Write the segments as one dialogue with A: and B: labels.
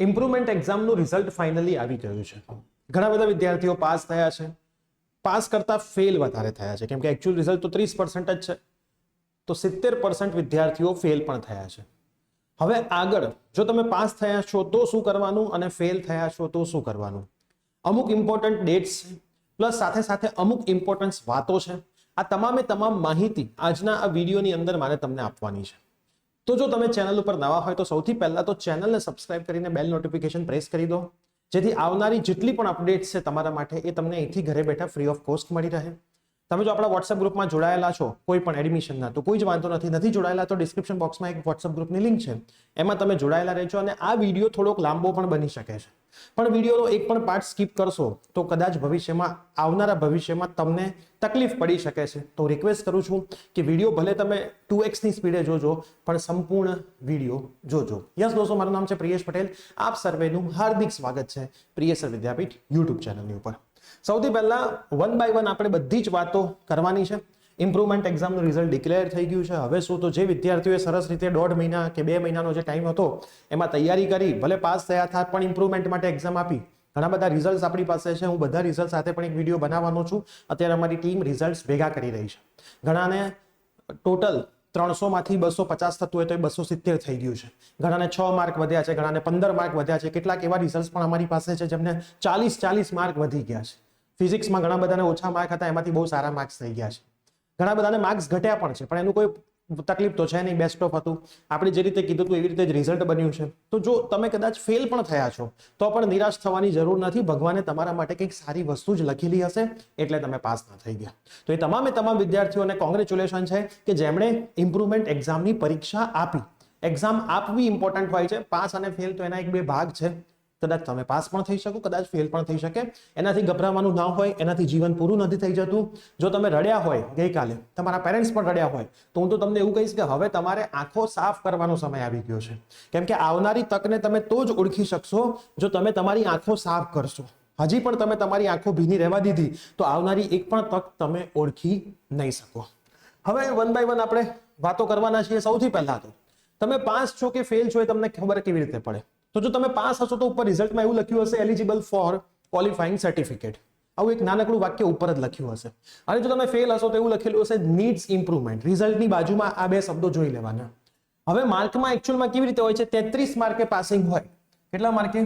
A: Improvement એક્ઝામનું result finally આવી ગયું છે. ઘણા બધા વિદ્યાર્થીઓ પાસ થયા છે. પાસ કરતા ફેલ વધારે થયા છે, કેમ કે એકચ્યુઅલ રિઝલ્ટ તો 30% જ છે. તો 70% વિદ્યાર્થીઓ ફેલ પણ થયા છે. હવે આગળ જો તમે પાસ થયા છો તો શું કરવાનું અને ફેલ થયા છો તો શું કરવાનું? અમુક ઇમ્પોર્ટન્ટ ડેટ્સ છે, પ્લસ સાથે સાથે અમુક ઇમ્પોર્ટન્ટ વાતો છે. આ તમામે તમામ માહિતી આજના આ વિડીયોની અંદર મારે તમને આપવાની છે. તો જો તમે ચેનલ ઉપર નવા હોય તો સૌથી પહેલા તો ચેનલને સબસ્ક્રાઇબ કરીને બેલ નોટિફિકેશન પ્રેસ કરી દો, જેથી આવનારી જેટલી પણ અપડેટ્સ છે તમારા માટે એ તમને અહીંથી ઘરે બેઠા ફ્રી ઓફ કોસ્ટ મળી રહે. તમે જો આપણા વોટ્સએપ ગ્રુપમાં જોડાયેલા છો કોઈ પણ એડમિશનના તો કોઈ જ વાંધો નથી જોડાયેલા તો ડિસ્ક્રિપ્શન બોક્સમાં એક વોટ્સએપ ગ્રુપની લિંક છે, એમાં તમે જોડાયેલા રહેજો. અને આ વિડીયો થોડોક લાંબો પણ બની શકે છે, પણ વિડીયોનો એક પણ પાર્ટ સ્કીપ કરશો તો કદાચ ભવિષ્યમાં આવનારા ભવિષ્યમાં તમને તકલીફ પડી શકે છે. તો રિક્વેસ્ટ કરું છું કે વિડીયો ભલે તમે 2x ની સ્પીડે જોજો પણ સંપૂર્ણ વિડીયો જોજો. યસ દોસ્તો, મારું નામ છે પ્રિયેશ પટેલ. આપ સર્વેનું હાર્દિક સ્વાગત છે પ્રિયેશ વિદ્યાપીઠ યુટ્યુબ ચેનલની ઉપર. સૌથી પહેલા વન બાય વન આપણે બધી જ વાતો કરવાની છે. ઇમ્પ્રુવમેન્ટ એક્ઝામનું રિઝલ્ટ ડિક્લેર થઈ ગયું છે. હવે શું, તો જે વિદ્યાર્થીઓએ સરસ રીતે 1.5 મહિના કે 2 મહિનાનો જે ટાઈમ હતો એમાં તૈયારી કરી, ભલે પાસ થયા હતા પણ ઇમ્પ્રુવમેન્ટ માટે એક્ઝામ આપી, ઘણા બધા રિઝલ્ટ આપણી પાસે છે. હું બધા રિઝલ્ટ સાથે પણ એક વિડીયો બનાવવાનો છું. અત્યારે અમારી ટીમ રિઝલ્ટ ભેગા કરી રહી છે. ઘણાને ટોટલ 300 માંથી 250 થતું હોય તો એ 270 થઈ ગયું છે. ઘણાને 6 માર્ક વધ્યા છે, ઘણાને 15 માર્ક વધ્યા છે. કેટલાક એવા રિઝલ્ટ પણ અમારી પાસે છે જેમને 40 માર્ક વધી ગયા છે. ફિઝિક્સમાં ઘણા બધાને ઓછા માર્ક હતા, એમાંથી બહુ સારા માર્ક્સ થઈ ગયા છે. ઘણા બધાને માર્ક્સ ઘટ્યા પણ છે, પણ એનું કોઈ તકલીફ તો છે નહીં. બેસ્ટ ઓફ હતું, આપણે જે રીતે કીધું હતું એવી રીતે જ રિઝલ્ટ બન્યું છે. તો જો તમે કદાચ ફેલ પણ થયા છો તો પણ નિરાશ થવાની જરૂર નથી. ભગવાને તમારા માટે કંઈક સારી વસ્તુ જ લખેલી હશે એટલે તમે પાસ ના થઈ ગયા. તો એ તમામ વિદ્યાર્થીઓને કોંગ્રેચ્યુલેશન છે કે જેમણે ઇમ્પ્રુવમેન્ટ એક્ઝામની પરીક્ષા આપી. એક્ઝામ આપવી ઇમ્પોર્ટન્ટ હોય છે. પાસ અને ફેલ તો એના એક બે ભાગ છે. કદાચ તમે પાસ પણ થઈ શકો, કદાચ ફેલ પણ થઈ શકે. એનાથી ગભરાવાનું ના હોય, એનાથી જીવન પૂરું નથી થઈ જતું. જો તમે રડ્યા હોય ગઈકાલે, તમારા પેરેન્ટ્સ પણ રડ્યા હોય, તો હું તો તમને એવું કહીશ કે હવે તમારે આંખો સાફ કરવાનો સમય આવી ગયો છે. કેમ કે આવનારી તકને તમે તો જ ઓળખી શકશો જો તમે તમારી આંખો સાફ કરશો. હજી પણ તમે તમારી આંખો ભીની રહેવા દીધી તો આવનારી એક પણ તક તમે ઓળખી નહીં શકો. હવે વન બાય વન આપણે વાતો કરવાના છીએ. સૌથી પહેલા તો તમે પાસ છો કે ફેલ છો એ તમને ખબર કેવી રીતે પડે? તો જો તમે પાસ હશો તો ઉપર રિઝલ્ટમાં એવું લખ્યું હશે એલિજિબલ ફોર ક્વોલિફાઇંગ સર્ટિફિકેટ. આવું એક નાનકડું વાક્ય ઉપર જ લખ્યું હશે. અને જો તમે ફેલ હશો તો એવું લખેલું હશે નીડ્સ ઇમ્પ્રુવમેન્ટ. રિઝલ્ટની બાજુમાં આ બે શબ્દો જોઈ લેવાના. હવે માર્કમાં એકચ્યુઅલમાં કેવી રીતે હોય છે? 33 માર્કે પાસિંગ હોય. કેટલા માર્કે?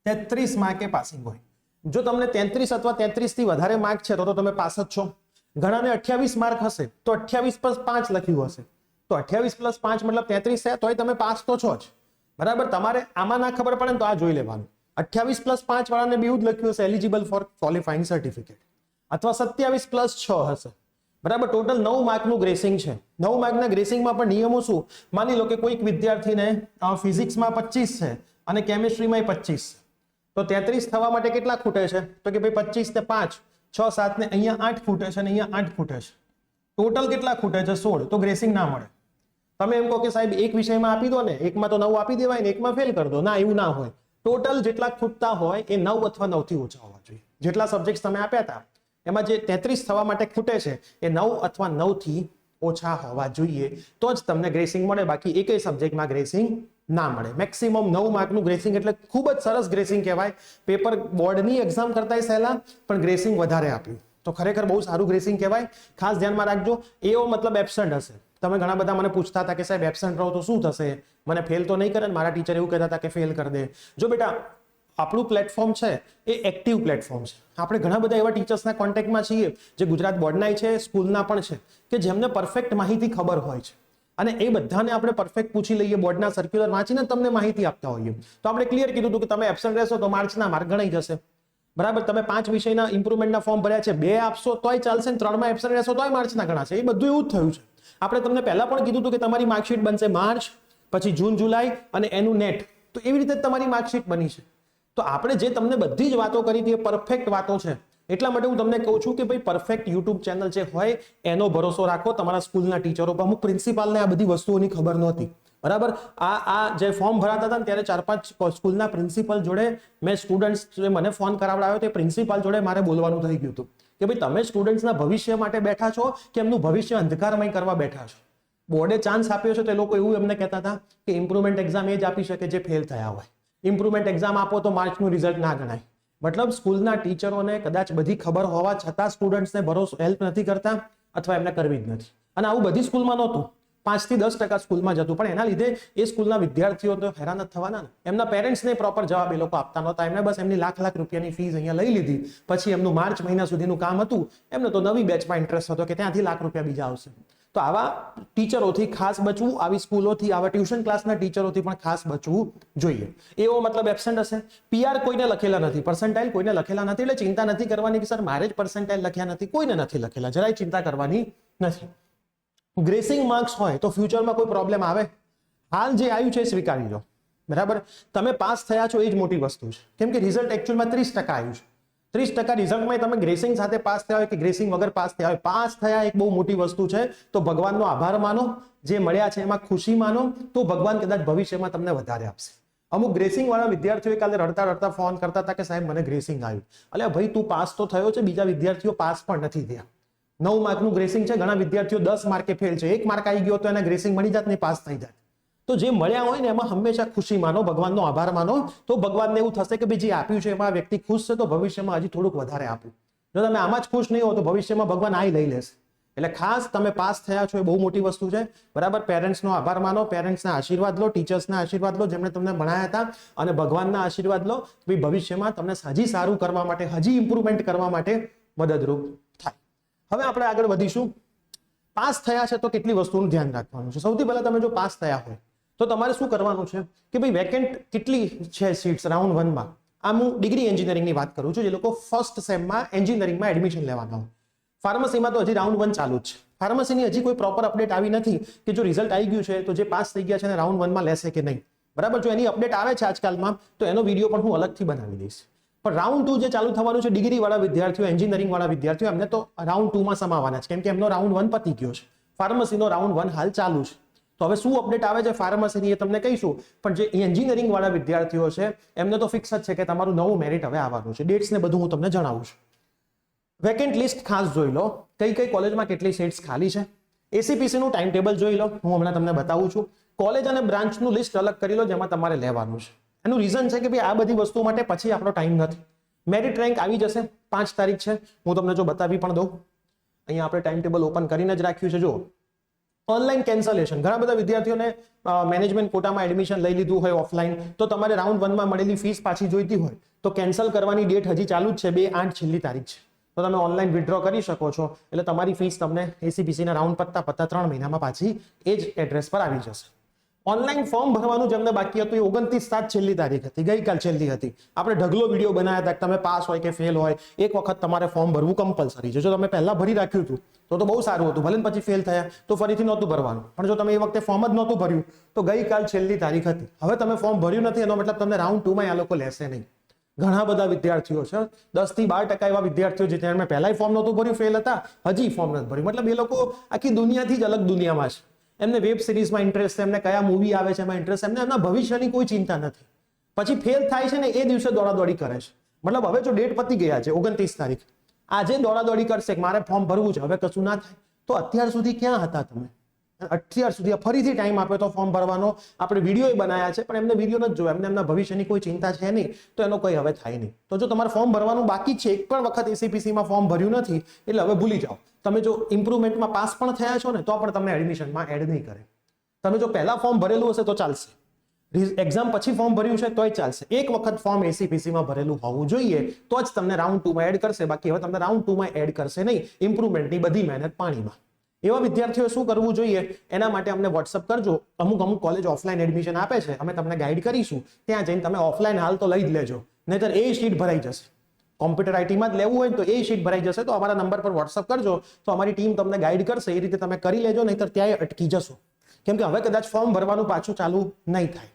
A: 33 માર્કે પાસિંગ હોય. જો તમને 33 અથવા 33 થી વધારે માર્ક છે તો તમે પાસ જ છો. ઘણાને 28 માર્ક હશે તો 28 + 5 લખ્યું હશે, તો 28 + 5 મતલબ 33 છે, તોય તમે પાસ તો છો જ. બરાબર? તમારે આમાં ના ખબર પડે તો આ જોઈ લેવાનું. 28 + 5 વાળાને બી જ લખ્યું હશે એલિજિબલ ફોર ક્વોલિફાઇંગ સર્ટિફિકેટ, અથવા 27 + 6 હશે. બરાબર? ટોટલ 9 માર્કનું ગ્રેસિંગ છે. 9 માર્કના ગ્રેસિંગમાં પણ નિયમો શું? માની લો કે કોઈક વિદ્યાર્થીને ફિઝિક્સમાં 25 છે અને કેમિસ્ટ્રીમાં 25 છે, તો 33 થવા માટે કેટલા ખૂટે છે? તો કે ભાઈ 25 ને 5 6 7 ને અહીંયા 8 ખૂટે છે અને અહીંયા 8 ખૂટે છે. ટોટલ કેટલા ખૂટે છે? 16. તો ગ્રેસિંગ ના મળે. તમે એમ કહો કે સાહેબ એક વિષયમાં આપી દો ને, એકમાં તો 9 આપી દેવાય ને એકમાં ફેલ કરી દો. ના, એવું ના હોય. ટોટલ જેટલા ખૂટતા હોય એ 9 અથવા 9 થી ઓછા હોવા જોઈએ. જેટલા સબ્જેક્ટ તમે આપ્યા હતા એમાં જે 33 થવા માટે ખૂટે છે એ 9 અથવા 9 થી ઓછા હોવા જોઈએ, તો જ તમને ગ્રેસિંગ મળે. બાકી એકેય સબ્જેક્ટમાં ગ્રેસિંગ ના મળે. મેક્સિમમ 9 માર્કનું ગ્રેસિંગ એટલે ખૂબ જ સરસ ગ્રેસિંગ કહેવાય. પેપર બોર્ડની એક્ઝામ કરતા સહેલા પણ ગ્રેસિંગ વધારે આપ્યું તો ખરેખર બહુ સારું ગ્રેસિંગ કહેવાય. ખાસ ધ્યાનમાં રાખજો. એવો મતલબ એબસન્ટ હશે. તમે ઘણા બધા મને પૂછતા હતા કે સાહેબ એબસન્ટ રહો તો શું થશે? મને ફેલ તો નહીં કરે ને? મારા ટીચર એવું કહેતા હતા કે ફેલ કરી દે. જો બેટા, આપણું પ્લેટફોર્મ છે એ એક્ટિવ પ્લેટફોર્મ છે. આપણે ઘણા બધા એવા ટીચર્સના કોન્ટેક્ટમાં છીએ જે ગુજરાત બોર્ડના છે, સ્કૂલના પણ છે, કે જેમને પરફેક્ટ માહિતી ખબર હોય છે. અને એ બધાને આપણે પરફેક્ટ પૂછી લઈએ, બોર્ડના સર્ક્યુલર વાંચીને તમને માહિતી આપતા હોઈએ. તો આપણે ક્લિયર કીધું હતું કે તમે એબસન્ટ રહેશો તો માર્ચના માર્ક ગણાઈ જશે. બરાબર? તમે 5 વિષયના ઇમ્પ્રુવમેન્ટના ફોર્મ ભર્યા છે, 2 આપશો તોય ચાલશે, 3માં એબસન્ટ રહેશો તોય માર્ચના ગણાશે. એ બધું એવું જ થયું છે. આપણે તમને પહેલા પણ કીધું હતું કે તમારી માર્કશીટ બનશે માર્ચ, પછી જૂન, જુલાઈ અને એનું નેટ. તો એવી રીતે તમારી માર્કશીટ બની છે. તો આપણે જે તમને બધી જ વાતો કરી હતી એ પરફેક્ટ વાતો છે. એટલા માટે હું તમને કહું છું કે ભાઈ પરફેક્ટ યુટ્યુબ ચેનલ જે હોય એનો ભરોસો રાખો. તમારા સ્કૂલના ટીચરો પર, અમુક પ્રિન્સિપાલને આ બધી વસ્તુઓની ખબર નહોતી. બરાબર? આ જે ફોર્મ ભરાતા હતા ને ત્યારે 4-5 સ્કૂલના પ્રિન્સિપલ જોડે મેં સ્ટુડન્ટ્સ મને ફોન કરાવડાવ્યો, તે પ્રિન્સિપાલ જોડે મારે બોલવાનું થઈ ગયું હતું કે ભાઈ તમે સ્ટુડન્ટ્સના ભવિષ્ય માટે બેઠા છો કે એમનું ભવિષ્ય અંધકારમય કરવા બેઠા છો? બોર્ડે ચાન્સ આપ્યો છે તો એ લોકો એવું એમને કહેતા હતા કે ઇમ્પ્રુવમેન્ટ એક્ઝામ એ જ આપી શકે જે ફેલ થયા હોય. ઇમ્પ્રુવમેન્ટ એક્ઝામ આપો તો માર્ચનું રિઝલ્ટ ના ગણાય. મતલબ સ્કૂલના ટીચરોને કદાચ બધી ખબર હોવા છતાં સ્ટુડન્ટ્સને ભરોસો હેલ્પ નથી કરતા અથવા એમને કરવી જ નથી. અને આવું બધી સ્કૂલમાં નહોતું. 5 થી 10% સ્કૂલમાં જતું, પણ એના લીધે એ સ્કૂલના વિદ્યાર્થીઓ તો હેરાન જ થવાના ને. એમના પેરેન્ટ્સને પ્રોપર જવાબ એ લોકો આપતા નહોતા. એમને બસ એમની લાખ રૂપિયાની ફીસ અહીંયા લઈ લીધી, પછી એમનું માર્ચ મહિના સુધીનું કામ હતું. એમને તો નવી બેચમાં ઇન્ટરેસ્ટ હતો કે ત્યાંથી લાખ રૂપિયા બીજા આવશે. તો આવા ટીચરોથી ખાસ બચવું, આવી સ્કૂલોથી, આવા ટ્યુશન ક્લાસના ટીચરોથી પણ ખાસ બચવું જોઈએ. એવો મતલબ એબસેન્ટ હશે. પીઆર કોઈને લખેલા નથી, પર્સન્ટાઇલ કોઈને લખેલા નથી, એટલે ચિંતા નથી કરવાની કે સર મારે જ પર્સન્ટાઇલ લખ્યા નથી. કોઈને નથી લખેલા, જરાય ચિંતા કરવાની નથી. ગ્રેસિંગ માર્ક્સ હોય તો ફ્યુચરમાં કોઈ પ્રોબ્લેમ આવે? હાલ જે આવ્યું છે એ સ્વીકારી લો, બરાબર. તમે પાસ થયા છો એ જ મોટી વસ્તુ છે, કેમ કે રિઝલ્ટ એકચ્યુઅલમાં 30% આવ્યું છે. 30% રિઝલ્ટમાં તમે ગ્રેસિંગ સાથે પાસ થયા હોય કે ગ્રેસિંગ વગર પાસ થયા હોય, પાસ થયા એક બહુ મોટી વસ્તુ છે. તો ભગવાનનો આભાર માનો, જે મળ્યા છે એમાં ખુશી માનો, તો ભગવાન કદાચ ભવિષ્યમાં તમને વધારે આપશે. અમુક ગ્રેસિંગ વાળા વિદ્યાર્થીઓ કાલે રડતા રડતા ફોન કરતા હતા કે સાહેબ મને ગ્રેસિંગ આવ્યું. અલ્યા ભાઈ તું પાસ તો થયો છે, બીજા વિદ્યાર્થીઓ પાસ પણ નથી થયા. 9 માર્કનું ગ્રેસિંગ છે, ઘણા વિદ્યાર્થીઓ 10 માર્કે ફેલ છે. 1 માર્ક આવી ગયો તો એને ગ્રેસિંગ મળી જાત ને પાસ થઈ જાય. તો જે મળ્યા હોય ને એમાં હંમેશા ખુશી માનો, ભગવાનનો આભાર માનો, તો ભગવાનને એવું થશે કે ભાઈ જે આપ્યું છે એમાં વ્યક્તિ ખુશ છે, તો ભવિષ્યમાં હજી થોડુંક વધારે આપું. જો તમે આમાં જ ખુશ નહીં હો તો ભવિષ્યમાં ભગવાન આ લઈ લેશે. એટલે ખાસ તમે પાસ થયા છો એ બહુ મોટી વસ્તુ છે, બરાબર. પેરેન્ટ્સનો આભાર માનો, પેરેન્ટ્સના આશીર્વાદ લો, ટીચર્સના આશીર્વાદ લો જેમણે તમને ભણાયા હતા, અને ભગવાનના આશીર્વાદ લો. ભાઈ ભવિષ્યમાં તમને હજી સારું કરવા માટે, હજી ઇમ્પ્રુવમેન્ટ કરવા માટે મદદરૂપ થાય. હવે આપણે આગળ વધીશું. પાસ થયા છે તો કેટલી વસ્તુનું ધ્યાન રાખવાનું છે. સૌથી પહેલા તમે જો પાસ થયા હોય તો તમારે શું કરવાનું છે કે ભાઈ વેકેન્ટ કેટલી છે સીટ્સ રાઉન્ડ 1 માં. આમ હું ડિગ્રી એન્જિનિયરિંગની વાત કરું છું, જે લોકો ફર્સ્ટ સેમમાં એન્જિનિયરિંગમાં એડમિશન લેવાના હોય. ફાર્મસીમાં તો હજી રાઉન્ડ 1 ચાલુ જ છે. ફાર્મસીની હજી કોઈ પ્રોપર અપડેટ આવી નથી કે જો રિઝલ્ટ આવી ગયું છે તો જે પાસ થઈ ગયા છે એને રાઉન્ડ 1 માં લેશે કે નહીં, બરાબર. જો એની અપડેટ આવે છે આજકાલમાં તો એનો વિડીયો પણ હું અલગથી બનાવી દઈશ. પણ રાઉન્ડ 2 જે ચાલુ થવાનું છે, ડિગ્રી વાળા વિદ્યાર્થીઓ, એન્જિનિયરિંગ વાળા વિદ્યાર્થીઓ, એમને તો રાઉન્ડ 2 માં સમાવવાના છે, કેમ કે એમનો રાઉન્ડ 1 પતી ગયો છે. ફાર્મસીનો રાઉન્ડ 1 હાલ ચાલુ છે. તો હવે શું અપડેટ આવે છે ફાર્મસીની એ તમને કહીશું. પણ જે એન્જિનિયરિંગ વાળા વિદ્યાર્થીઓ છે એમને તો ફિક્સ જ છે કે તમારું નવું મેરિટ હવે આવવાનું છે. ડેટ્સ ને બધું હું તમને જણાવું છું. વેકેન્ટ લિસ્ટ ખાસ જોઈ લો, કઈ કઈ કોલેજમાં કેટલી સીટ્સ ખાલી છે. એસીપીસી નું ટાઈમ ટેબલ જોઈ લો, હું હમણાં તમને બતાવું છું. કોલેજ અને બ્રાન્ચનું લિસ્ટ અલગ કરી લો જેમાં તમારે લેવાનું છે. એનું રીઝન છે કે ભાઈ આ બધી વસ્તુઓ માટે પછી આપણો ટાઈમ નથી. મેરિટ રેન્ક આવી જશે, 5 તારીખ છે, હું તમને જો બતાવી પણ દઉં. અહીંયા આપણે ટાઈમ ટેબલ ઓપન કરીને જ રાખ્યું છે. જો ઓનલાઈન કેન્સલેશન, ઘણા બધા વિદ્યાર્થીઓને મેનેજમેન્ટ કોટામાં એડમિશન લઈ લીધું હોય ઓફલાઈન, તો તમારે રાઉન્ડ 1 માં મળેલી ફીસ પાછી જોઈતી હોય તો કેન્સલ કરવાની ડેટ હજી ચાલુ જ છે. 2/8 છેલ્લી તારીખ છે. તો તમે ઓનલાઈન વિથડ્રો કરી શકો છો. એટલે તમારી ફીસ તમને એસીપીસી ના રાઉન્ડ પત્તા 3 મહિનામાં પાછી એ જ એડ્રેસ પર આવી જશે. ઓનલાઈન ફોર્મ ભરવાનું જેમને બાકી હતું એ 29/7 છેલ્લી તારીખ હતી, ગઈકાલ છેલ્લી હતી. આપણે ઢગલો વિડીયો બનાવ્યા હતા કે તમે પાસ હોય કે ફેલ હોય એક વખત તમારે ફોર્મ ભરવું કમ્પલસરી છે. જો તમે પહેલા ભરી રાખ્યું હતું તો બહુ સારું હતું, ભલે પછી ફેલ થયા તો ફરીથી નહોતું ભરવાનું. પણ જો તમે એ વખતે ફોર્મ જ નહોતું ભર્યું તો ગઈકાલ છેલ્લી તારીખ હતી. હવે તમે ફોર્મ ભર્યું નથી એનો મતલબ તમને રાઉન્ડ 2 માં આ લોકો લેશે નહીં. ઘણા બધા વિદ્યાર્થીઓ છે, 10 થી 12% એવા વિદ્યાર્થીઓ જે તેમને પહેલાય ફોર્મ નહોતું ભર્યું, ફેલ હતા, હજી ફોર્મ નથી ભર્યું. મતલબ એ લોકો આખી દુનિયાથી જ અલગ દુનિયામાં છે. એમને વેબ સિરીઝમાં ઇન્ટરેસ્ટ છે, એમને કયા મૂવી આવે છે એમાં ઇન્ટરેસ્ટ, એમને એમના ભવિષ્યની કોઈ ચિંતા નથી. પછી ફેલ થાય છે ને એ દિવસે દોડાદોડી કરે છે. મતલબ હવે જો ડેટ પતી ગયા છે 29 તારીખ, આજે દોડાદોડી કરશે કે મારે ફોર્મ ભરવું છે, હવે કશું ના થાય. તો અત્યાર સુધી ક્યાં હતા તમે? અત્યાર સુધી ફરીથી ટાઈમ આપ્યો તો ફોર્મ ભરવાનો. આપણે વિડીયો બનાવ્યા છે પણ એમને વિડીયો નથી જોયા, એમને એમના ભવિષ્યની કોઈ ચિંતા છે નહીં, તો એનો કોઈ હવે થાય નહીં. તો જો તમારે ફોર્મ ભરવાનું બાકી છે, એક પણ વખત એસીપીસીમાં ફોર્મ ભર્યું નથી, એટલે હવે ભૂલી જાઓ. તમે જો ઇમ્પ્રુવમેન્ટમાં પાસ પણ થયા છો ને તો પણ તમને એડમિશનમાં એડ નહીં કરે. તમે જો પહેલા ફોર્મ ભરેલું હશે તો ચાલશે, એક્ઝામ પછી ફોર્મ ભર્યું છે તોય ચાલશે. એક વખત ફોર્મ એસીપીસીમાં ભરેલું હોવું જોઈએ તો જ તમને રાઉન્ડ 2 માં એડ કરશે, બાકી હવે તમને રાઉન્ડ 2 માં એડ કરશે નહીં. ઇમ્પ્રુવમેન્ટની બધી મહેનત પાણીમાં. એવા વિદ્યાર્થીઓ શું કરવું જોઈએ એના માટે અમને વોટ્સઅપ કરજો. અમુક કોલેજ ઓફલાઈન એડમિશન આપે છે, અમે તમને ગાઈડ કરીશું. ત્યાં જઈને તમે ઓફલાઈન હાલ તો લઈ જ લેજો, નહીતર એ શીટ ભરાઈ જશે. કોમ્પ્યુટર આઈટીમાં જ લેવું હોય તો એ શીટ ભરાઈ જશે. તો અમારા નંબર પર વોટ્સઅપ કરજો, તો અમારી ટીમ તમને ગાઈડ કરશે. એ રીતે તમે કરી લેજો, નહીતર ત્યાંય અટકી જશો. કેમ કે હવે કદાચ ફોર્મ ભરવાનું પાછું ચાલુ નહીં થાય.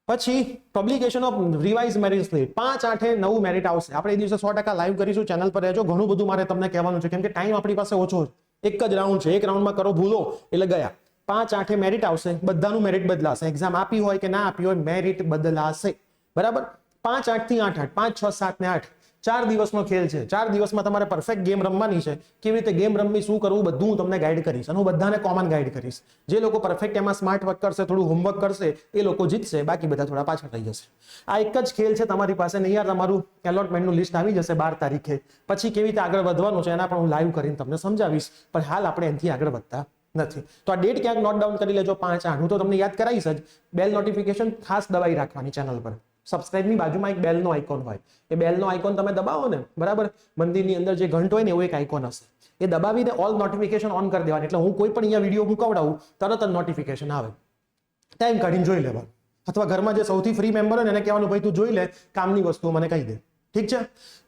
A: પછી publication of revise merit list 5/8 નવું મેરિટ આવશે. આપણે એ દિવસે 100% લાઈવ કરીશું. ચેનલ પર રહેજો. ઘણું બધું મારે તમને કહેવાનું છે, કેમ કે ટાઈમ આપણી પાસે ઓછો છે. એક જ રાઉન્ડ છે, એક રાઉન્ડમાં કરો ભૂલો એટલે ગયા. 5/8 મેરિટ આવશે, બધાનું મેરિટ બદલાશે. એક્ઝામ આપી હોય કે ના આપી હોય મેરિટ બદલાશે, બરાબર. 5/8 થી 8/8, 5, 6, 7 ને 8 4 દિવસનો ખેલ છે. 4 દિવસમાં તમારે પરફેક્ટ ગેમ રમવાની છે. કેવી રીતે ગેમ રમવી, શું કરવું, બધું હું તમને ગાઈડ કરીશ અને હું બધાને કોમન ગાઈડ કરીશ. જે લોકો પરફેક્ટ એમાં સ્માર્ટ વર્ક કરશે, થોડું હોમવર્ક કરશે, એ લોકો જીતશે, બાકી બધા થોડા પાછળ રહી જશે. આ એક જ ખેલ છે તમારી પાસે. નહીં યાર, તમારું એલોટમેન્ટનું લિસ્ટ આવી જશે 12 તારીખે. પછી કેવી રીતે આગળ વધવાનું છે એના પણ હું લાઈવ કરીને તમને સમજાવીશ. પણ હાલ આપણે એનાથી આગળ વધતા નથી. તો આ ડેટ ક્યાંક નોટ ડાઉન કરી લેજો. 5/8 હું તો તમને યાદ કરાવીશ જ. બેલ નોટિફિકેશન ખાસ દબાઈ રાખવાની ચેનલ પર. સબસ્ક્રાઇબની બાજુમાં એક બેલનો આઇકોન હોય. એ બેલનો આઇકોન તમે દબાવો ને, બરાબર, મંદિરની અંદર જે ઘંટ હોય ને એવો એક આઇકોન હશે. એ દબાવીને ઓલ નોટિફિકેશન ઓન કરી દેવાની. એટલે હું કોઈ પણ અહીંયા વિડીયો મુકાવડાવું તરત જ નોટિફિકેશન આવે. ટાઈમ કાઢીને જોઈ લેવાનું. અથવા ઘરમાં જે સૌથી ફ્રી મેમ્બર હોય ને એને કહેવાનું, ભાઈ તું જોઈ લે, કામની વસ્તુઓ મને કહી દે. ઠીક છે?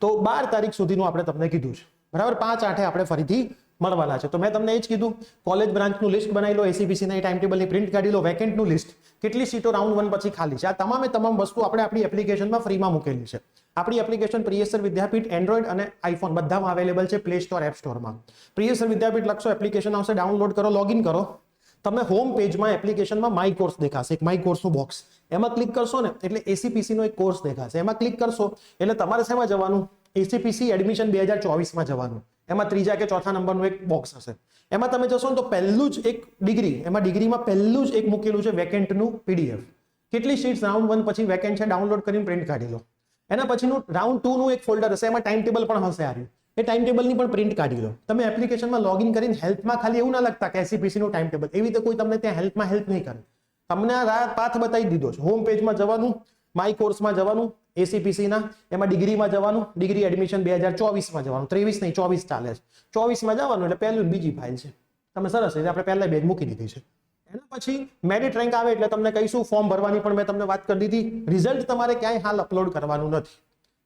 A: તો 12 તારીખ સુધીનું આપણે તમને કીધું છે, બરાબર. 5/8 આપણે ફરીથી મળવાના છે. તો મેં તમને એ જ કીધું, કોલેજ બ્રાન્ચનું લિસ્ટ બનાવી લો, એસીપીસીના ટાઈમ ટેબલની પ્રિન્ટ કાઢી લો, વેકેન્ટનું લિસ્ટ, કેટલી સીટો રાઉન્ડ 1 પછી ખાલી છે, આ તમામ વસ્તુ આપણે આપણી એપ્લિકેશનમાં ફ્રીમાં મૂકેલી છે. આપણી એપ્લિકેશન પ્રિયસર વિદ્યાપીઠ એન્ડ્રોઈડ અને આઈફોન બધામાં અવેલેબલ છે, પ્લે સ્ટોર, એપ સ્ટોરમાં. પ્રિયસર વિદ્યાપીઠ લખશો, એપ્લિકેશન આવશે, ડાઉનલોડ કરો, લોગિન કરો. તમને હોમ પેજમાં એપ્લિકેશનમાં માય કોર્સ દેખાશે, એક માય કોર્સનું બોક્સ. એમાં ક્લિક કરશો ને એટલે એસીપીસીનો એક કોર્સ દેખાશે. એમાં ક્લિક કરશો એટલે તમારે શેમાં જવાનું? એસીપીસી એડમિશન 2024માં જવાનું. એમાં 3જા કે 4થા નંબરનું એક બોક્સ હશે. એમાં તમે જશો ને તો પહેલું જ એક ડિગ્રી, એમાં ડિગ્રીમાં પહેલું જ એક મૂકેલું છે વેકેન્ટનું પીડીએફ. કેટલી સીટ્સ રાઉન્ડ 1 પછી વેકેન્ટ છે, ડાઉનલોડ કરીને પ્રિન્ટ કાઢી લો. એના પછીનું રાઉન્ડ 2 નું એક ફોલ્ડર હશે, એમાં ટાઈમ ટેબલ પણ હશે. આવ્યું એ ટાઈમ ટેબલની પણ પ્રિન્ટ કાઢી લો. તમે એપ્લિકેશનમાં લોગિન કરીને હેલ્પમાં ખાલી એવું ના લખતા કે એસીપીસીનું ટાઈમ ટેબલ, એવી રીતે કોઈ તમને ત્યાં હેલ્પમાં હેલ્પ નહીં કરે. તમને આ પાથ બતાવી દીધો છે. હોમ પેજમાં જવાનું, માય કોર્સમાં જવાનું, એસીપીસીના એમાં ડિગ્રીમાં જવાનું, ડિગ્રી એડમિશન 2024માં જવાનું. 23 નહીં 24 ચાલે છે. 24માં જવાનું એટલે પહેલું બીજી ફાઇલ છે. તમે સરસ રીતે આપણે પહેલા બેજ મૂકી દીધી છે. એના પછી મેરિટ રેન્ક આવે એટલે તમને કહીશું. ફોર્મ ભરવાની પણ મેં તમને વાત કરી દીધી. રિઝલ્ટ તમારે ક્યાંય હાલ અપલોડ કરવાનું નથી.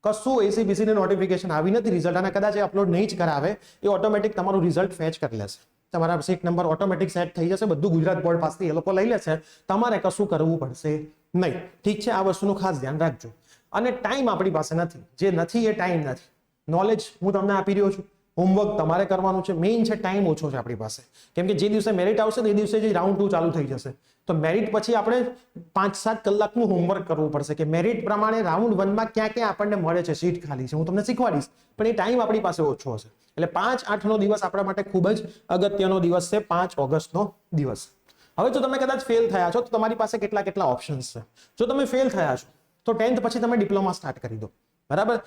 A: કશું એસીપીસીની નોટિફિકેશન આવી નથી રિઝલ્ટ, અને કદાચ એ અપલોડ નહીં જ કરાવે, એ ઓટોમેટિક તમારું રિઝલ્ટ ફેચ કરી લેશે. તમારા સીટ નંબર ઓટોમેટિક સેટ થઈ જશે. બધું ગુજરાત બોર્ડ પાસેથી એ લોકો લઈ લેશે. તમારે કશું કરવું પડશે નહીં. ઠીક છે? આ વસ્તુનું ખાસ ધ્યાન રાખજો. અને ટાઈમ આપણી પાસે નથી. જે નથી એ ટાઈમ નથી. નોલેજ હું તમને આપી રહ્યો છું, હોમવર્ક તમારે કરવાનું છે. મેઇન છે ટાઈમ ઓછો છે આપણી પાસે. કેમ કે જે દિવસે મેરિટ આવશે ને એ દિવસે જ રાઉન્ડ 2 ચાલુ થઈ જશે. તો મેરિટ પછી આપણે 5-7 કલાકનું હોમવર્ક કરવું પડશે કે મેરિટ પ્રમાણે રાઉન્ડ 1માં ક્યાં ક્યાં આપણને મળે છે, સીટ ખાલી છે, હું તમને શીખવાડીશ. પણ એ ટાઈમ આપણી પાસે ઓછો હશે. એટલે 5/8નો દિવસ આપણા માટે ખૂબ જ અગત્યનો દિવસ છે. 5 ઓગસ્ટનો દિવસ. હવે જો તમે કદાચ ફેલ થયા છો તો તમારી પાસે કેટલા ઓપ્શન્સ છે. જો તમે ફેલ થયા છો તો 10th પછી તમે ડિપ્લોમા સ્ટાર્ટ કરી દો. બરાબર?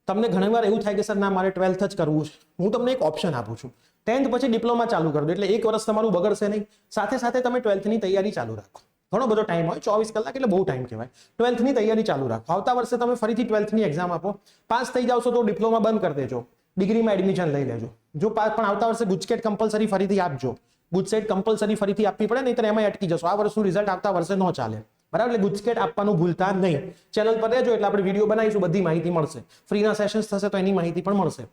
A: તમને ઘણીવાર એવું થાય કે સર ના, મારે 12th જ કરવું છે. હું તમને એક ઓપ્શન આપું છું. 10th પછી ડિપ્લોમા ચાલુ કરી દો. એટલે 1 વર્ષ તમારું બગડશે નહીં. સાથે સાથે તમે 12thની તૈયારી ચાલુ રાખો. ઘણો બધો ટાઈમ હોય, 24 કલાક એટલે બહુ ટાઈમ કહેવાય. 12thની તૈયારી ચાલુ રાખો. આવતા વર્ષે તમે ફરીથી 12thની એક્ઝામ આપો. પાસ થઈ જાવશો તો ડિપ્લોમા બંધ કરી દેજો, ડિગ્રીમાં એડમિશન લઈ લેજો. જો પણ આવતા વર્ષે ગુજકેટ કમ્પલસરી ફરીથી આપજો. ગુજકેટ કમ્પલસરી ફરીથી આપવી પડે, નહીં તો એમાં અટકી જશો. આ વર્ષનું રિઝલ્ટ આવતા વર્ષે ન ચાલે. બરાબર? એટલે ગુજકેટ આપવાનું ભૂલતા નહીં. ચેનલ પર રહેજો એટલે આપણે વિડીયો બનાવીશું, બધી માહિતી મળશે. ફ્રીના સેશન્સ થશે તો એની માહિતી પણ મળશે.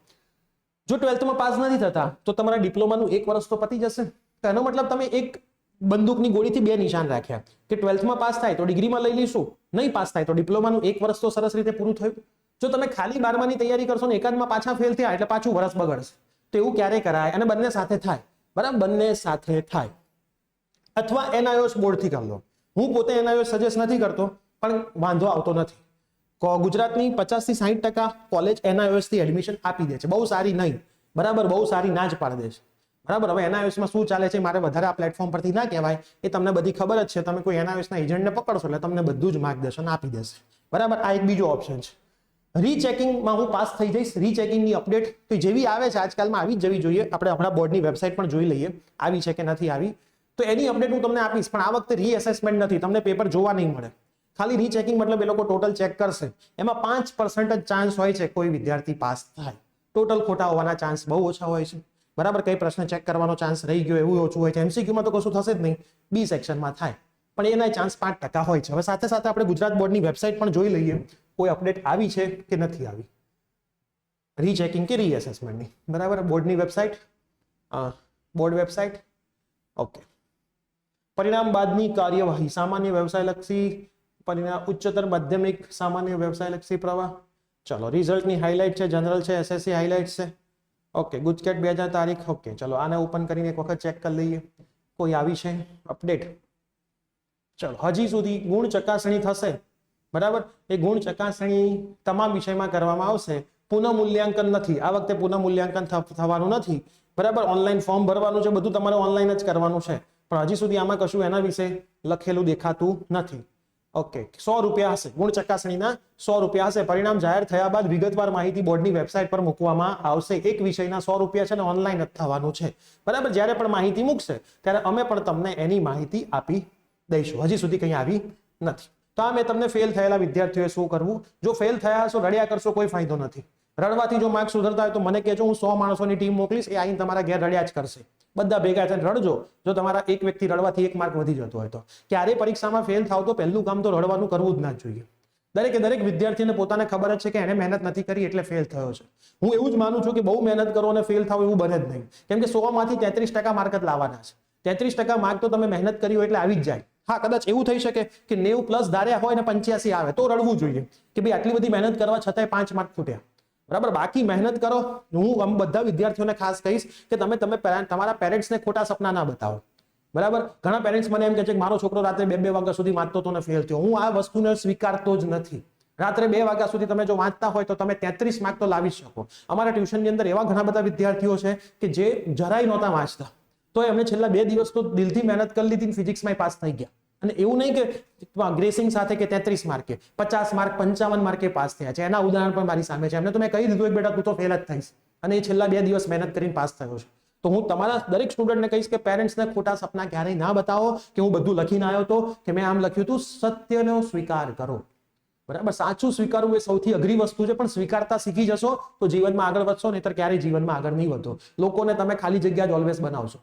A: જો 12thમાં પાસ નથી થતા તો તમારા ડિપ્લોમાનું 1 વર્ષ તો પતી જશે. તો એનો મતલબ તમે એક બંદૂકની ગોળીથી 2 નિશાન રાખ્યા કે 12thમાં પાસ થાય તો ડિગ્રીમાં લઈ લઈશું, નહીં પાસ થાય તો ડિપ્લોમાનું 1 વર્ષ તો સરસ રીતે પૂરું થયું. જો તમે ખાલી 12માની તૈયારી કરશો ને એકાદમાં પાછા ફેલ થયા એટલે પાછું વર્ષ બગડશે. તો એવું ક્યારે કરાય? અને બંને સાથે થાય. બરાબર? બંને સાથે થાય. અથવા એનઆઈઓએસ બોર્ડથી કરી લો. હું પોતે એનઆઈઓએસ સજેસ્ટ નથી કરતો, પણ વાંધો આવતો નથી. ગુજરાતની 50 થી 60% કોલેજ એનઆઈઓએસ થી એડમિશન આપી દે છે. બહુ સારી નહીં, બરાબર, બહુ સારી ના જ પાડી દે છે. બરાબર? હવે એનઆઈઓએસમાં શું ચાલે છે મારે વધારે આ પ્લેટફોર્મ પરથી ના કહેવાય, એ તમને બધી ખબર જ છે. તમે કોઈ એનઆઈઓએસના એજન્ટને પકડશો એટલે તમને બધું જ માર્ગદર્શન આપી દેશે. બરાબર? આ એક બીજો ઓપ્શન છે. રીચેકિંગમાં હું પાસ થઈ જઈશ. રીચેકિંગની અપડેટ તો જેવી આવે છે આજકાલમાં આવી જ જવી જોઈએ. આપણે આપણા બોર્ડની વેબસાઇટ પણ જોઈ લઈએ આવી છે કે નથી આવી. તો એની અપડેટ હું તમને આપીશ. પણ આ વખતે રીએસેસમેન્ટ નથી, તમને પેપર જોવા નહીં મળે. ખાલી રીચેકિંગ મતલબ એ લોકો ટોટલ ચેક કરશે. એમાં 5% જ ચાન્સ હોય છે કોઈ વિદ્યાર્થી પાસ થાય. ટોટલ ખોટા હોવાના ચાન્સ બહુ ઓછા હોય છે. બરાબર? કઈ પ્રશ્ન ચેક કરવાનો ચાન્સ રહી ગયો એવું ઓછું હોય છે. એમસીક્યુમાં તો કશું થશે જ નહીં, બી સેક્શનમાં થાય, પણ એના ચાન્સ 5% હોય છે. હવે સાથે સાથે આપણે ગુજરાત બોર્ડની વેબસાઇટ પણ જોઈ લઈએ કોઈ અપડેટ આવી છે કે નથી આવી રીચેકિંગ કે રીએસેસમેન્ટની. બરાબર? બોર્ડની વેબસાઇટ, બોર્ડ વેબસાઇટ. ઓકે. પરિણામ બાદની કાર્યવાહી, સામાન્ય વ્યવસાયલક્ષી પરિણામ, ઉચ્ચતર માધ્યમિક સામાન્ય વ્યવસાયલક્ષી પ્રવાહ. ચલો, રિઝલ્ટની હાઇલાઇટ છે, જનરલ છે, એસએસસી હાઇલાઇટ છે. ઓકે. ગુજકેટ 2000 તારીખ. ઓકે. ચલો, આને ઓપન કરીને એક વખત ચેક કરી લઈએ કોઈ આવી છે અપડેટ. ચલો, હજી સુધી ગુણ ચકાસણી થશે. બરાબર? એ ગુણ ચકાસણી તમામ વિષયમાં કરવામાં આવશે. પુનઃ મૂલ્યાંકન નથી, આ વખતે પુનઃ મૂલ્યાંકન થવાનું નથી, બરાબર. ઓનલાઈન ફોર્મ ભરવાનું છે, બધું તમારે ઓનલાઈન જ કરવાનું છે, પણ હજી સુધી આમાં કશું એના વિશે લખેલું દેખાતું નથી. ઓકે, 100 રૂપિયા હશે, ગુણ ચકાસણીના 100 રૂપિયા હશે. પરિણામ જાહેર થયા બાદ વિગતવાર માહિતી બોર્ડની વેબસાઇટ પર મૂકવામાં આવશે. એક વિષયના 100 રૂપિયા છે ને ઓનલાઈન જ થવાનું છે, બરાબર. જ્યારે પણ માહિતી મૂકશે ત્યારે અમે પણ તમને એની માહિતી આપી દઈશું. હજી સુધી કંઈ આવી નથી. તો આ મેં તમને ફેલ થયેલા વિદ્યાર્થીઓએ શું કરવું. જો ફેલ થયા હશો, રડ્યા કરશો, કોઈ ફાયદો નથી. રડવાથી જો માર્ક સુધરતા હોય તો મને કહેજો, હું 100 માણસોની ટીમ મોકલીશ, એ આવીને તમારા ઘેર રડ્યા જ કરશે. બધા ભેગા થઈને રડજો. જો તમારા એક વ્યક્તિ રડવાથી 1 માર્ક વધી જતો હોય તો ક્યારે પરીક્ષામાં ફેલ થાવ તો પહેલું કામ તો રડવાનું કરવું જ ના જોઈએ. દરેકે દરેક વિદ્યાર્થીને પોતાને ખબર જ છે કે એને મહેનત નથી કરી એટલે ફેલ થયો છે. હું એવું જ માનું છું કે બહુ મહેનત કરો અને ફેલ થાવ એવું બને જ નહીં, કેમ કે 100 માંથી 33% માર્ક જ લાવવાના છે. 33% માર્ક તો તમે મહેનત કરી હોય એટલે આવી જ જાય. હા, કદાચ એવું થઈ શકે કે 90+ ધાર્યા હોય ને 85 આવે તો રડવું જોઈએ કે ભાઈ આટલી બધી મહેનત કરવા છતાંય 5 માર્ક ખૂટ્યા, બરાબર. બાકી મહેનત કરો. હું બધા વિદ્યાર્થીઓને ખાસ કહીશ કે તમે તમારા પેરેન્ટ્સને ખોટા સપના ના બતાવો, બરાબર. ઘણા પેરેન્ટ્સ મને એમ કહે છે કે મારો છોકરો રાત્રે 2-2 વાગ્યા સુધી વાંચતો હતો ને ફેલ થયો. હું આ વસ્તુને સ્વીકારતો જ નથી. રાત્રે 2 વાગ્યા સુધી તમે જો વાંચતા હોય તો તમે 33 માર્ક તો લાવી શકો. અમારા ટ્યુશનની અંદર એવા ઘણા બધા વિદ્યાર્થીઓ છે કે જે જરાય નહોતા વાંચતા, તો એમને છેલ્લા 2 દિવસ તો દિલથી મહેનત કરી લીધી, ફિઝિક્સમાં પાસ થઈ ગયા. અને એવું નહીં કે ગ્રેસિંગ સાથે કે 33 માર્કે 50 માર્ક 55 માર્કે પાસ થયા છે. એના ઉદાહરણ પણ મારી સામે છે. એમને તો મેં કહી દીધું કે બેટા તું તો ફેલ જ થઈશ, અને એ છેલ્લા 2 દિવસ મહેનત કરીને પાસ થયો છે. તો હું તમારા દરેક સ્ટુડન્ટને કહીશ કે પેરેન્ટ્સને ખોટા સપના ક્યારેય ના બતાવો કે હું બધું લખીને આવ્યો તો કે મેં આમ લખ્યું હતું. સત્યનો સ્વીકાર કરો, બરાબર. સાચું સ્વીકારવું એ સૌથી અઘરી વસ્તુ છે, પણ સ્વીકારતા શીખી જશો તો જીવનમાં આગળ વધશો, નહીતર ક્યારેય જીવનમાં આગળ નહીં વધો. લોકોને તમે ખાલી જગ્યા જ ઓલવેઝ બનાવશો,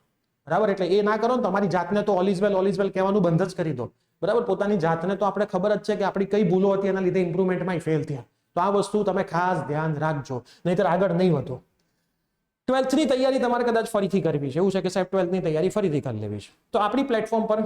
A: બરાબર. એટલે એ ના કરો ને તમારી જાતને તો ઓલ ઇઝ વેલ કહેવાનું બંધ જ કરી દો, બરાબર. પોતાની જાતને તો આપણે ખબર જ છે કે આપણી કઈ ભૂલો હતી એના લીધે ઇમ્પ્રુવમેન્ટમાં ફેલ થયા. તો આ વસ્તુ તમે ખાસ ધ્યાન રાખજો, નહીતર આગળ નહીં વધો. 12th ની તૈયારી તમારે કદાચ ફરીથી કરવી છે, એવું છે કે સાહેબ 12th ની તૈયારી ફરીથી કરી લેવી છે, તો આપણી પ્લેટફોર્મ પર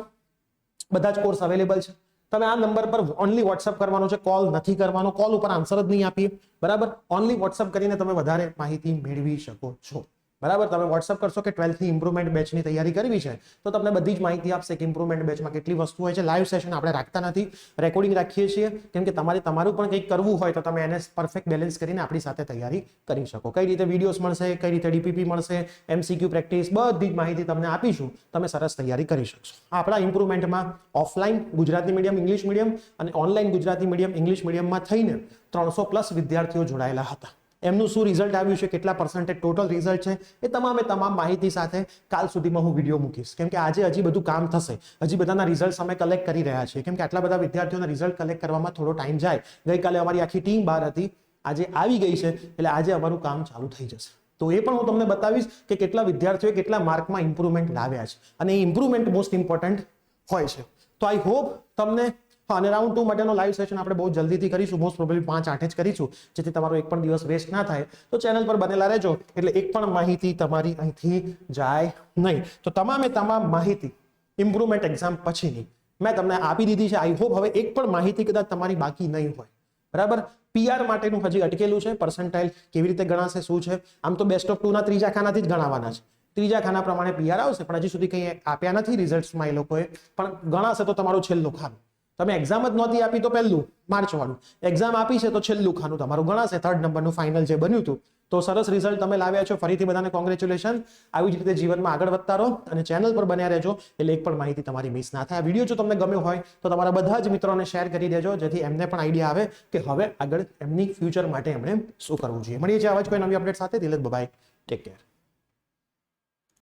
A: બધા જ કોર્સ અવેલેબલ છે. તમે આ નંબર પર ઓનલી વોટ્સઅપ કરવાનો છે, કોલ નથી કરવાનો. કોલ ઉપર આન્સર જ નહીં આપીએ, બરાબર. ઓનલી વોટ્સઅપ કરીને તમે વધારે માહિતી મેળવી શકો છો, બરાબર. તમે વોટ્સઅપ કરશો કે 12th ની ઇમ્પ્રુવમેન્ટ બેચની તૈયારી કરવી છે તો તમને બધી જ માહિતી આપશે કે ઇમ્પ્રુવમેન્ટ બેચમાં કેટલી વસ્તુ હોય છે. લાઈવ સેશન આપણે રાખતા નથી, રેકોર્ડિંગ રાખીએ છીએ, કેમ કે તમારું પણ કંઈક કરવું હોય તો તમે એને પરફેક્ટ બેલેન્સ કરીને આપણી સાથે તૈયારી કરી શકો. કઈ રીતે વિડીયોઝ મળશે, કઈ રીતે ડીપીપી મળશે, MCQ પ્રેક્ટિસ, બધી જ માહિતી તમને આપીશું. તમે સરસ તૈયારી કરી શકશો. આપણા ઇમ્પ્રુવમેન્ટમાં offline Gujarati medium English medium અને ઓનલાઈન ગુજરાતી મીડિયમ ઇંગ્લિશ મીડિયમમાં થઈને 300+ વિદ્યાર્થીઓ જોડાયેલા હતા. એમનું શું રિઝલ્ટ આવ્યું છે, કેટલા પર્સન્ટેજ ટોટલ રિઝલ્ટ છે, એ તમામ માહિતી સાથે કાલ સુધીમાં હું વિડીયો મૂકીશ, કેમ કે આજે હજી બધું કામ થશે. હજી બધાના રિઝલ્ટ અમે કલેક્ટ કરી રહ્યા છીએ, કેમ કે આટલા બધા વિદ્યાર્થીઓના રિઝલ્ટ કલેક્ટ કરવામાં થોડો ટાઈમ જાય. ગઈકાલે અમારી આખી ટીમ બહાર હતી, આજે આવી ગઈ છે, એટલે આજે અમારું કામ ચાલુ થઈ જશે. તો એ પણ હું તમને બતાવીશ કે કેટલા વિદ્યાર્થીઓએ કેટલા માર્કમાં ઇમ્પ્રુવમેન્ટ લાવ્યા છે, અને એ ઇમ્પ્રુવમેન્ટ મોસ્ટ ઇમ્પોર્ટન્ટ હોય છે. તો આઈ હોપ તમને અને રાઉન્ડ 2 માટેનો લાઈવ સેશન આપણે બહુ જલ્દીથી કરીશું, મોસ્ટ પ્રોબેબલી 5-8 જ કરીશું, જેથી તમારો એક પણ દિવસ વેસ્ટ ના થાય. તો ચેનલ પર બનેલા રહેજો, એટલે એક પણ માહિતી તમારી અહીંથી જાય નહીં. તો તમામ માહિતી ઇમ્પ્રુવમેન્ટ એક્ઝામ પછીની મેં તમને આપી દીધી છે. આઈ હોપ હવે એક પણ માહિતી કદાચ તમારી બાકી નહીં હોય, બરાબર. PR માટેનું હજી અટકેલું છે, પર્સન્ટાઇલ કેવી રીતે ગણાશે, શું છે. આમ તો બેસ્ટ ઓફ 2 ના ત્રીજા ખાનાથી જ ગણાવવાના છે, ત્રીજા ખાના પ્રમાણે PR આવશે, પણ હજી સુધી કંઈ આપ્યા નથી રિઝલ્ટ્સમાં એ લોકોએ, પણ ગણાશે તો તમારું છેલ્લું ખાનું. તમે એક્ઝામ જ નહોતી આપી તો પહેલું માર્ચ વાળું, એક્ઝામ આપી છે તો છેલ્લું ખાનું તમારું ગણાશે. 3rd નંબરનું ફાઇનલ જે બન્યું હતું, તો સરસ રિઝલ્ટ તમે લાવ્યા છો. ફરીથી બધાને કોંગ્રેચ્યુલેશન. આવી જ રીતે જીવનમાં આગળ વધતા રહો અને ચેનલ પર બન્યા રહેજો, એટલે એક પણ માહિતી તમારી મિસ ના થાય. વિડીયો જો તમને ગમ્યો હોય તો તમારા બધા જ મિત્રોને શેર કરી દેજો, જેથી એમને પણ આઈડિયા આવે કે હવે આગળ એમની ફ્યુચર માટે એમણે શું કરવું જોઈએ. મળીએ છીએ આવા જ કોઈ નવી અપડેટ સાથે. Bye, take care.